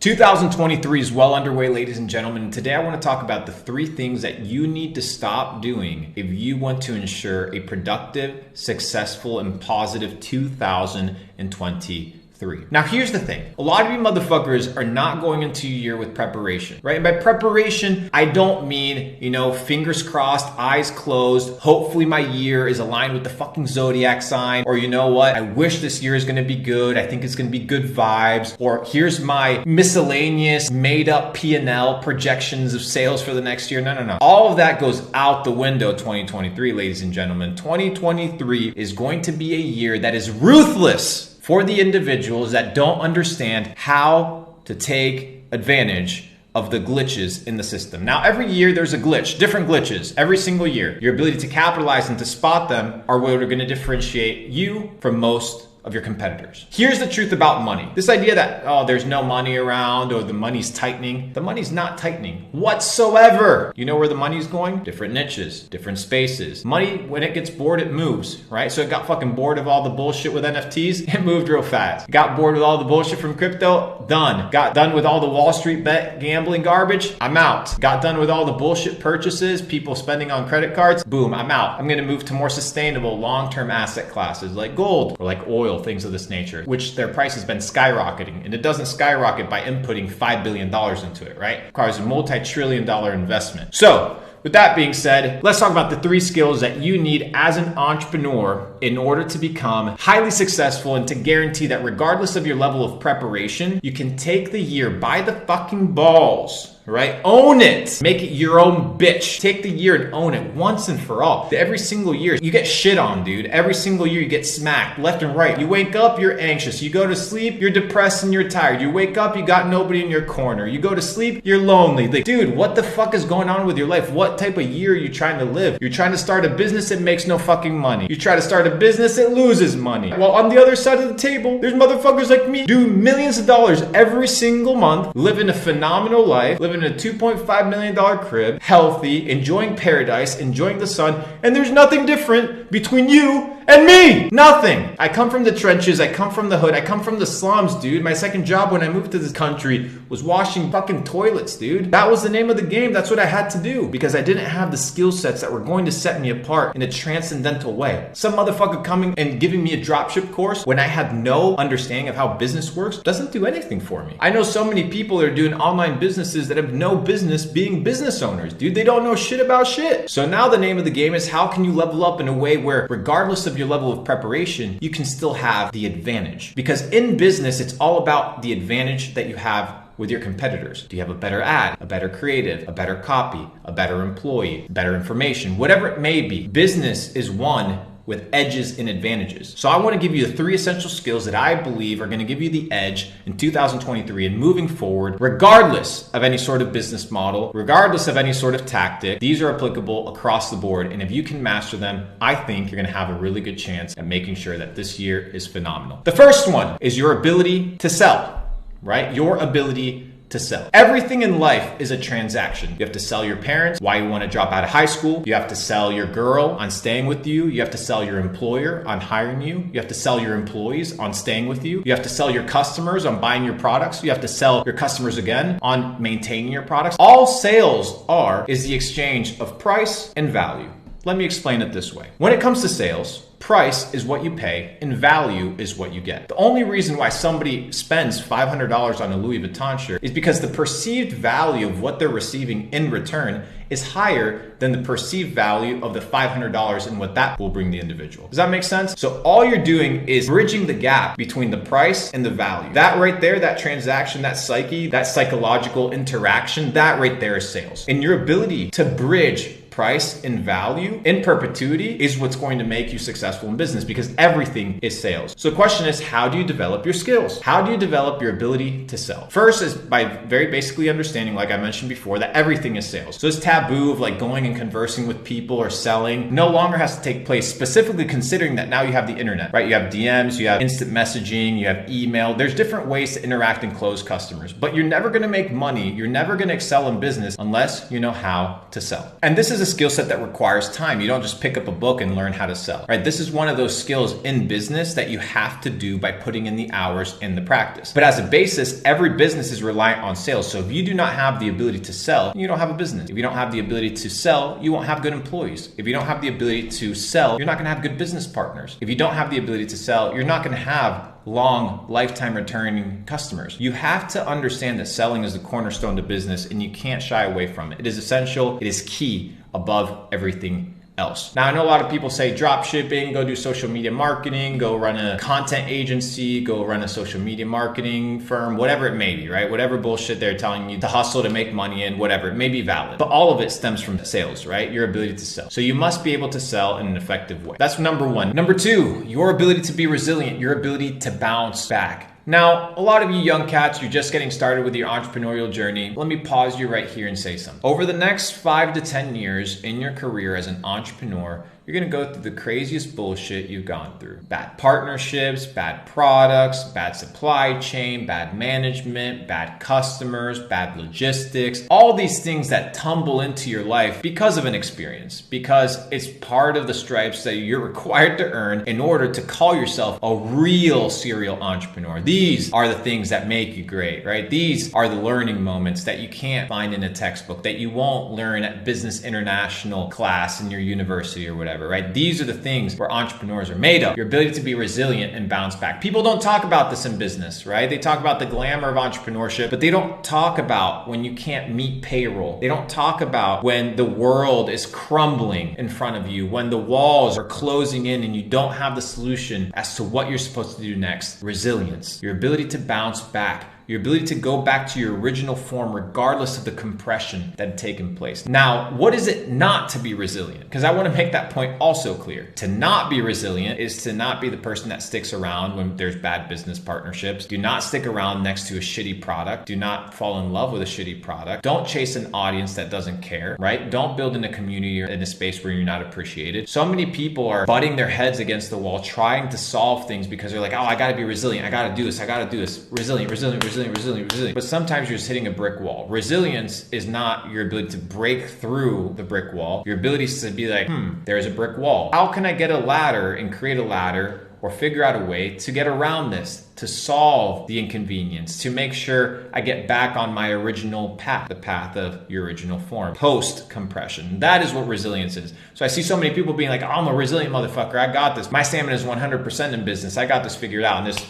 2023 is well underway, ladies and gentlemen. And today I want to talk about the 3 things that you need to stop doing if you want to ensure a productive, successful, and positive 2023. Now, here's the thing. A lot of you motherfuckers are not going into your year with preparation, right? And by preparation, I don't mean, fingers crossed, eyes closed. Hopefully my year is aligned with the fucking zodiac sign. Or you know what? I wish this year is going to be good. I think it's going to be good vibes. Or here's my miscellaneous made up P&L projections of sales for the next year. No. All of that goes out the window 2023, ladies and gentlemen. 2023 is going to be a year that is ruthless for the individuals that don't understand how to take advantage of the glitches in the system. Now, every year there's a glitch, different glitches, every single year. Your ability to capitalize and to spot them are what are going to differentiate you from most of your competitors. Here's the truth about money. This idea that, there's no money around or the money's tightening. The money's not tightening whatsoever. You know where the money's going? Different niches, different spaces. Money, when it gets bored, it moves, right? So it got fucking bored of all the bullshit with NFTs. It moved real fast. Got bored with all the bullshit from crypto. Done. Got done with all the Wall Street bet gambling garbage. I'm out. Got done with all the bullshit purchases, people spending on credit cards. Boom, I'm out. I'm going to move to more sustainable long-term asset classes like gold or like oil, things of this nature, which their price has been skyrocketing. And it doesn't skyrocket by inputting $5 billion into it, right? It requires a multi-trillion-dollar investment. So, with that being said, let's talk about the 3 skills that you need as an entrepreneur in order to become highly successful and to guarantee that regardless of your level of preparation, you can take the year by the fucking balls. Right? Own it. Make it your own bitch. Take the year and own it once and for all. Every single year, you get shit on, dude. Every single year, you get smacked left and right. You wake up, you're anxious. You go to sleep, you're depressed and you're tired. You wake up, you got nobody in your corner. You go to sleep, you're lonely. Like, dude, what the fuck is going on with your life? What type of year are you trying to live? You're trying to start a business that makes no fucking money. You try to start a business that loses money. While on the other side of the table, there's motherfuckers like me do millions of dollars every single month, living a phenomenal life, living in a $2.5 million crib, healthy, enjoying paradise, enjoying the sun, and there's nothing different between you and me. Nothing. I come from the trenches. I come from the hood. I come from the slums, dude. My second job when I moved to this country was washing fucking toilets, dude. That was the name of the game. That's what I had to do because I didn't have the skill sets that were going to set me apart in a transcendental way. Some motherfucker coming and giving me a dropship course when I had no understanding of how business works doesn't do anything for me. I know so many people that are doing online businesses that have no business being business owners, dude. They don't know shit about shit. So now the name of the game is how can you level up in a way where regardless of your level of preparation, you can still have the advantage. Because in business, it's all about the advantage that you have with your competitors. Do you have a better ad, a better creative, a better copy, a better employee, better information, whatever it may be? Business is won with edges and advantages. So I want to give you the 3 essential skills that I believe are going to give you the edge in 2023 and moving forward, regardless of any sort of business model, regardless of any sort of tactic. These are applicable across the board. And if you can master them, I think you're going to have a really good chance at making sure that this year is phenomenal. The first one is your ability to sell, right? Your ability to sell. Everything in life is a transaction. You have to sell your parents why you want to drop out of high school. You have to sell your girl on staying with you. You have to sell your employer on hiring you. You have to sell your employees on staying with you. You have to sell your customers on buying your products. You have to sell your customers again on maintaining your products. All sales is the exchange of price and value. Let me explain it this way. When it comes to sales, price is what you pay and value is what you get. The only reason why somebody spends $500 on a Louis Vuitton shirt is because the perceived value of what they're receiving in return is higher than the perceived value of the $500 and what that will bring the individual. Does that make sense? So all you're doing is bridging the gap between the price and the value. That right there, that transaction, that psyche, that psychological interaction, that right there is sales. And your ability to bridge price and value in perpetuity is what's going to make you successful in business because everything is sales. So the question is, how do you develop your skills? How do you develop your ability to sell? First is by very basically understanding, like I mentioned before, that everything is sales. So this taboo of like going and conversing with people or selling no longer has to take place, specifically considering that now you have the internet, right? You have DMs, you have instant messaging, you have email. There's different ways to interact and close customers, but you're never going to make money. You're never going to excel in business unless you know how to sell. And this is a skill set that requires time. You don't just pick up a book and learn how to sell, right? This is one of those skills in business that you have to do by putting in the hours in the practice. But as a basis, every business is reliant on sales. So if you do not have the ability to sell, you don't have a business. If you don't have the ability to sell, you won't have good employees. If you don't have the ability to sell, you're not going to have good business partners. If you don't have the ability to sell, you're not going to have long lifetime returning customers. You have to understand that selling is the cornerstone to business and you can't shy away from it. It is essential. It is key above everything else. Now, I know a lot of people say drop shipping, go do social media marketing, go run a content agency, go run a social media marketing firm, whatever it may be, right? Whatever bullshit they're telling you to hustle to make money in, whatever, it may be valid. But all of it stems from sales, right? Your ability to sell. So you must be able to sell in an effective way. That's number one. Number two, your ability to be resilient, your ability to bounce back. Now, a lot of you young cats, you're just getting started with your entrepreneurial journey. Let me pause you right here and say something. Over the next 5 to 10 years in your career as an entrepreneur, you're gonna go through the craziest bullshit you've gone through. Bad partnerships, bad products, bad supply chain, bad management, bad customers, bad logistics, all these things that tumble into your life because of an experience, because it's part of the stripes that you're required to earn in order to call yourself a real serial entrepreneur. These are the things that make you great, right? These are the learning moments that you can't find in a textbook, that you won't learn at Business International class in your university or whatever. Right? These are the things where entrepreneurs are made of. Your ability to be resilient and bounce back. People don't talk about this in business, right? They talk about the glamour of entrepreneurship, but they don't talk about when you can't meet payroll. They don't talk about when the world is crumbling in front of you, when the walls are closing in and you don't have the solution as to what you're supposed to do next. Resilience, your ability to bounce back. Your ability to go back to your original form regardless of the compression that had taken place. Now, what is it not to be resilient? Because I want to make that point also clear. To not be resilient is to not be the person that sticks around when there's bad business partnerships. Do not stick around next to a shitty product. Do not fall in love with a shitty product. Don't chase an audience that doesn't care, right? Don't build in a community or in a space where you're not appreciated. So many people are butting their heads against the wall trying to solve things because they're like, oh, I got to be resilient. I got to do this. I got to do this. Resilient. But sometimes you're just hitting a brick wall. Resilience is not your ability to break through the brick wall. Your ability is to be like, there's a brick wall. How can I get a ladder and create a ladder or figure out a way to get around this, to solve the inconvenience, to make sure I get back on my original path, the path of your original form, post compression. That is what resilience is. So I see so many people being like, oh, I'm a resilient motherfucker. I got this. My stamina is 100% in business. I got this figured out, and just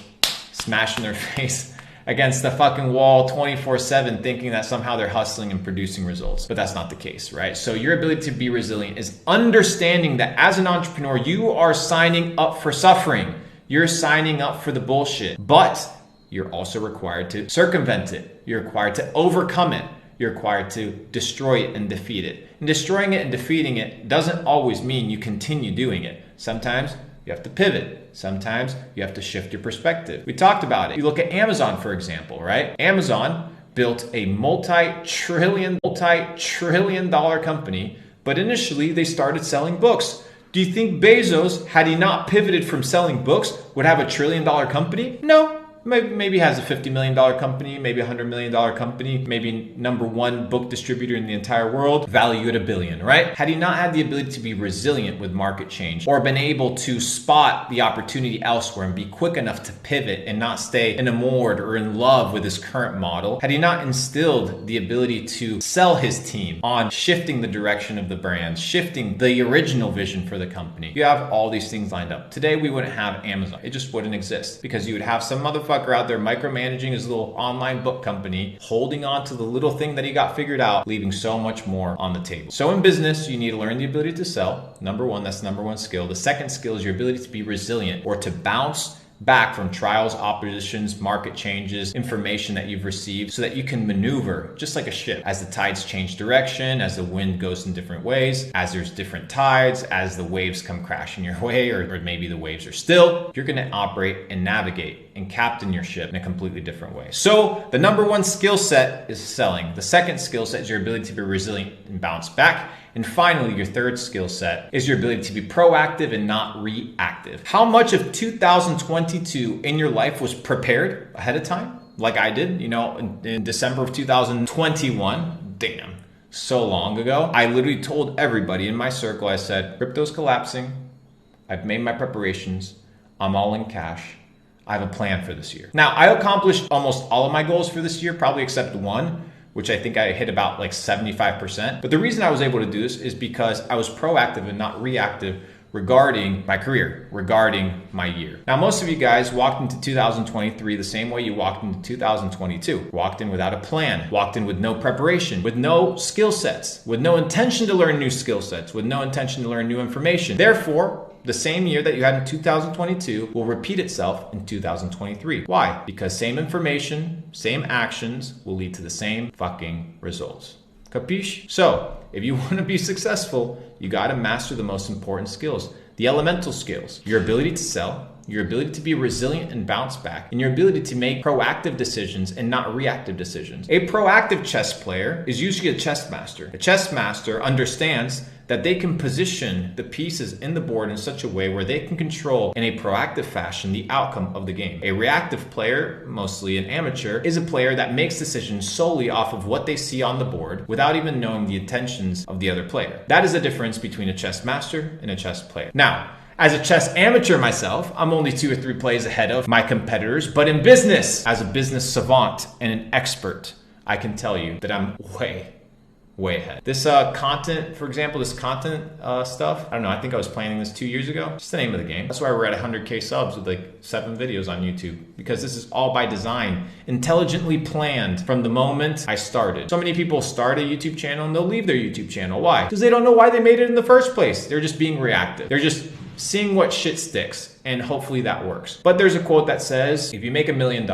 smashing their face against the fucking wall 24/7 thinking that somehow they're hustling and producing results. But that's not the case, right? So your ability to be resilient is understanding that as an entrepreneur, you are signing up for suffering. You're signing up for the bullshit, but you're also required to circumvent it. You're required to overcome it. You're required to destroy it and defeat it. And destroying it and defeating it doesn't always mean you continue doing it. Sometimes you have to pivot. Sometimes you have to shift your perspective. We talked about it. You look at Amazon, for example, right? Amazon built a multi-trillion dollar company, but initially they started selling books. Do you think Bezos, had he not pivoted from selling books, would have $1 trillion company? No. Maybe has a $50 million company, maybe a $100 million company, maybe #1 book distributor in the entire world, value at $1 billion, right? Had he not had the ability to be resilient with market change or been able to spot the opportunity elsewhere and be quick enough to pivot and not stay enamored or in love with his current model, had he not instilled the ability to sell his team on shifting the direction of the brand, shifting the original vision for the company, you have all these things lined up. Today, we wouldn't have Amazon. It just wouldn't exist because you would have some motherfucker out there micromanaging his little online book company, holding on to the little thing that he got figured out, leaving so much more on the table. So in business, you need to learn the ability to sell. #1, that's the #1 skill. The second skill is your ability to be resilient or to bounce back from trials, oppositions, market changes, information that you've received so that you can maneuver just like a ship as the tides change direction, as the wind goes in different ways, as there's different tides, as the waves come crashing your way, or maybe the waves are still. You're going to operate and navigate and captain your ship in a completely different way. So the #1 skill set is selling. The second skill set is your ability to be resilient and bounce back. And finally, your third skill set is your ability to be proactive and not reactive. How much of 2022 in your life was prepared ahead of time? Like I did, in December of 2021, damn. so long ago. I literally told everybody in my circle, I said, crypto's collapsing. I've made my preparations. I'm all in cash. I have a plan for this year. Now, I accomplished almost all of my goals for this year, probably except one, which I think I hit about like 75%. But the reason I was able to do this is because I was proactive and not reactive regarding my career, regarding my year. Now, most of you guys walked into 2023 the same way you walked into 2022. Walked in without a plan, walked in with no preparation, with no skill sets, with no intention to learn new skill sets, with no intention to learn new information. Therefore, the same year that you had in 2022 will repeat itself in 2023. Why? Because same information, same actions will lead to the same fucking results. Capiche? So, if you want to be successful, you got to master the most important skills, the elemental skills, your ability to sell, your ability to be resilient and bounce back, and your ability to make proactive decisions and not reactive decisions. A proactive chess player is usually a chess master. A chess master understands that they can position the pieces in the board in such a way where they can control in a proactive fashion the outcome of the game. A reactive player, mostly an amateur, is a player that makes decisions solely off of what they see on the board without even knowing the intentions of the other player. That is the difference between a chess master and a chess player. Now, as a chess amateur myself, I'm only 2 or 3 plays ahead of my competitors, but in business, as a business savant and an expert, I can tell you that I'm way ahead. This content, for example, this content stuff, I don't know, I think I was planning this 2 years ago. Just the name of the game. That's why we're at 100K subs with like 7 videos on YouTube, because this is all by design, intelligently planned from the moment I started. So many people start a YouTube channel and they'll leave their YouTube channel. Why? Because they don't know why they made it in the first place. They're just being reactive. They're just seeing what shit sticks, and hopefully that works. But there's a quote that says, if you make $1 million,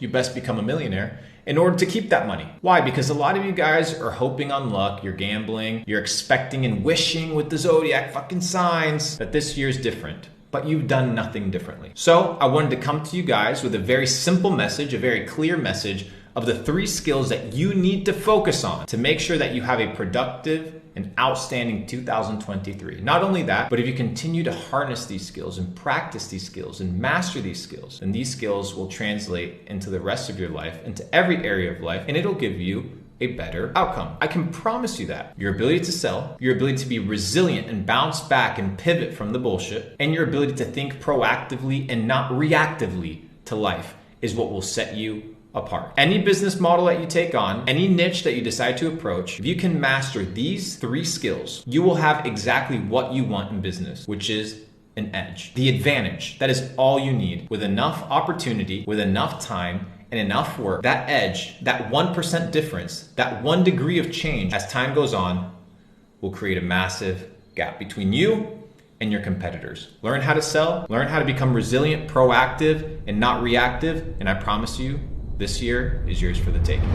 you best become a millionaire in order to keep that money. Why? Because a lot of you guys are hoping on luck, you're gambling, you're expecting and wishing with the zodiac fucking signs that this year's different, but you've done nothing differently. So I wanted to come to you guys with a very simple message, a very clear message of the 3 skills that you need to focus on to make sure that you have a productive and outstanding 2023. Not only that, but if you continue to harness these skills and practice these skills and master these skills, then these skills will translate into the rest of your life, into every area of life, and it'll give you a better outcome. I can promise you that. Your ability to sell, your ability to be resilient and bounce back and pivot from the bullshit, and your ability to think proactively and not reactively to life is what will set you apart. Any business model that you take on, any niche that you decide to approach, if you can master these 3 skills, you will have exactly what you want in business, which is an edge. The advantage. That is all you need. With enough opportunity, with enough time, and enough work, that edge, that 1% difference, that 1 degree of change as time goes on will create a massive gap between you and your competitors. Learn how to sell, learn how to become resilient, proactive, and not reactive, and I promise you, this year is yours for the taking.